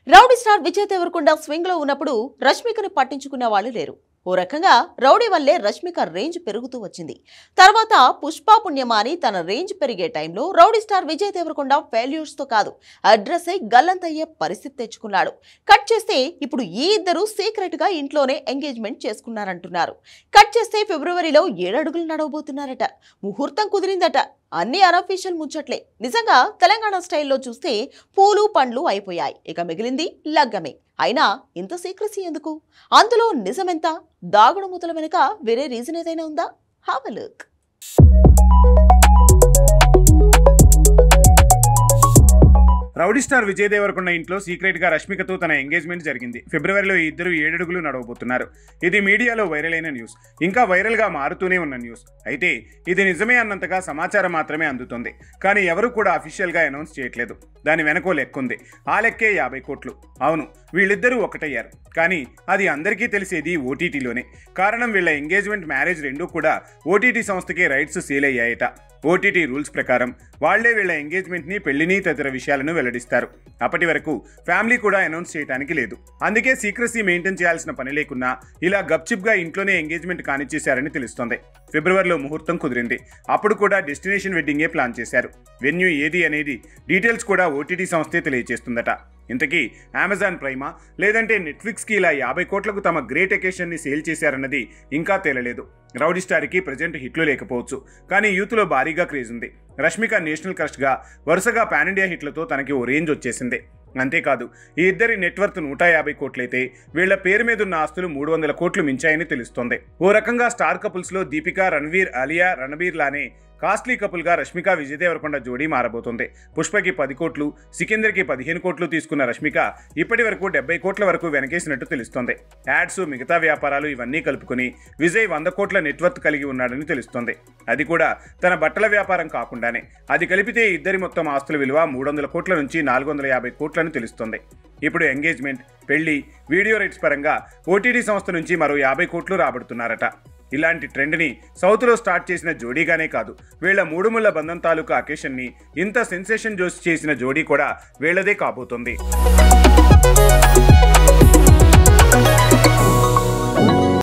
Rowdy star Vijay Deverakonda swing లో ఉన్నప్పుడు రష్మికని పట్టించుకునే వాళ్ళు లేరు. ఓ రకంగా రౌడీ వల్లే రష్మిక రేంజ్ పెరుగుతూ వచ్చింది. తర్వాత పుష్ప పుణ్యమాని తన రేంజ్ పెరిగే టైంలో rowdy star Vijay Deverakonda failures తో కాదు అడ్రస్ అయి గల్లంతయ్యే పరిస్థితి తెచ్చుకున్నాడు. కట్ చేస్తే ఇప్పుడు ఈ ఇద్దరు సీక్రెట్ గా ఇంట్లోనే ఎంగేజ్మెంట్ చేసుకున్నారంటున్నారు. కట్ చేస్తే ఫిబ్రవరిలో 7 అడుగులు నడవబోతున్నారట. ముహూర్తం కుదిరిందట. అన్ని అనఫీషియల్ ముచ్చట్లే. నిజంగా తెలంగాణ స్టైల్లో చూస్తే పూలు పండ్లు అయిపోయాయి. ఇక మిగిలింది లగ్గమే. అయినా ఇంత సీక్రెసీ ఎందుకు? అందులో నిజమెంత? దాగుడు మూతల వెనుక వేరే రీజన్ ఏదైనా ఉందా? Have a look. Rowdy star Vijay Deverakonda ఇంట్లో సీక్రెట్ గా రష్మికతో తన ఎంగేజ్మెంట్ జరిగింది. ఫిబ్రవరిలో ఈ ఇద్దరు 7 అడుగులు నడవబోతున్నారు. ఇది మీడియాలో వైరల్ అయిన న్యూస్. ఇంకా వైరల్ గా మారుతూనే ఉన్న న్యూస్. అయితే ఇది నిజమే అన్నంతగా సమాచారం మాత్రమే అందుతుంది. కానీ ఎవరు కూడా అఫీషియల్ గా అనౌన్స్ చేయట్లేదు. దాని వెనకో లెక్కుంది. ఆ లెక్కే 50 కోట్లు. అవును, వీళ్ళిద్దరూ ఒకటయ్యారు. కానీ అది అందరికీ తెలిసేది ఓటీటీలోనే. కారణం వీళ్ళ ఎంగేజ్మెంట్, మ్యారేజ్ రెండూ కూడా ఓటీటీ సంస్థకే రైట్స్ సేల్ అయ్యాయట. ఓటీటీ రూల్స్ ప్రకారం వాళ్లే వీళ్ళ ఎంగేజ్మెంట్ని, పెళ్లిని తదితర విషయాలను వెల్లడిస్తారు. అప్పటి వరకు ఫ్యామిలీ కూడా అనౌన్స్ చేయడానికి లేదు. అందుకే సీక్రసీ మెయింటైన్ చేయాల్సిన పని లేకున్నా ఇలా గప్చిప్గా ఇంట్లోనే ఎంగేజ్మెంట్ కానిచ్చేశారని తెలుస్తోంది. ఫిబ్రవరిలో ముహూర్తం కుదిరింది. అప్పుడు కూడా డెస్టినేషన్ వెడ్డింగే ప్లాన్ చేశారు. వెన్యూ ఏది అనేది డీటెయిల్స్ కూడా ఓటీటీ సంస్థే తెలియజేస్తుందట. ఇంతకీ అమెజాన్ ప్రైమా లేదంటే నెట్ఫ్లిక్స్కి ఇలా 50 కోట్లకు తమ గ్రేట్ ఎకేషన్ని సేల్ చేశారన్నది ఇంకా తేలలేదు. రౌడీ స్టార్కి ప్రజెంట్ హిట్లు లేకపోవచ్చు, కానీ యూత్లో భారీగా క్రేజ్ ఉంది. రష్మిక నేషనల్ క్రష్గా వరుసగా పాన్ ఇండియా హిట్లతో తనకి ఓ రేంజ్ వచ్చేసింది. అంతేకాదు, ఈ ఇద్దరి నెట్వర్త్ 150 కోట్లయితే వీళ్ల పేరు మీద ఉన్న ఆస్తులు 300 కోట్లు మించాయని తెలుస్తోంది. ఓ రకంగా స్టార్ కపుల్స్ లో దీపిక, రణ్వీర్, అలియా, రణబీర్ లానే కాస్ట్లీ కపుల్ గా రష్మిక విజయ్ దేవరకొండ జోడీ మారబోతోంది. పుష్పకి 10 కోట్లు, సికిందర్కి 15 కోట్లు తీసుకున్న రష్మిక ఇప్పటి వరకు 70 కోట్ల వరకు వెనకేసినట్టు తెలుస్తోంది. యాడ్స్, మిగతా వ్యాపారాలు ఇవన్నీ కలుపుకుని విజయ్ 100 కోట్ల నెట్వర్త్ కలిగి ఉన్నాడని తెలుస్తోంది. అది కూడా తన బట్టల వ్యాపారం కాకుండానే. అది కలిపితే ఇద్దరి మొత్తం ఆస్తుల విలువ 300 కోట్ల నుంచి 450 కోట్లని తెలుస్తోంది. ఇప్పుడు ఎంగేజ్మెంట్, పెళ్లి, వీడియో రైట్స్ పరంగా ఓటీటీ సంస్థ నుంచి మరో 50 కోట్లు రాబడుతున్నారట. ఇలాంటి ట్రెండ్ని సౌత్లో స్టార్ట్ చేసిన జోడీగానే కాదు, వీళ్ల 3 ముళ్ల బంధం తాలూకా అకేషన్ని ఇంత సెన్సేషన్ చేసిన జోడీ కూడా వీళ్లదే కాబోతోంది.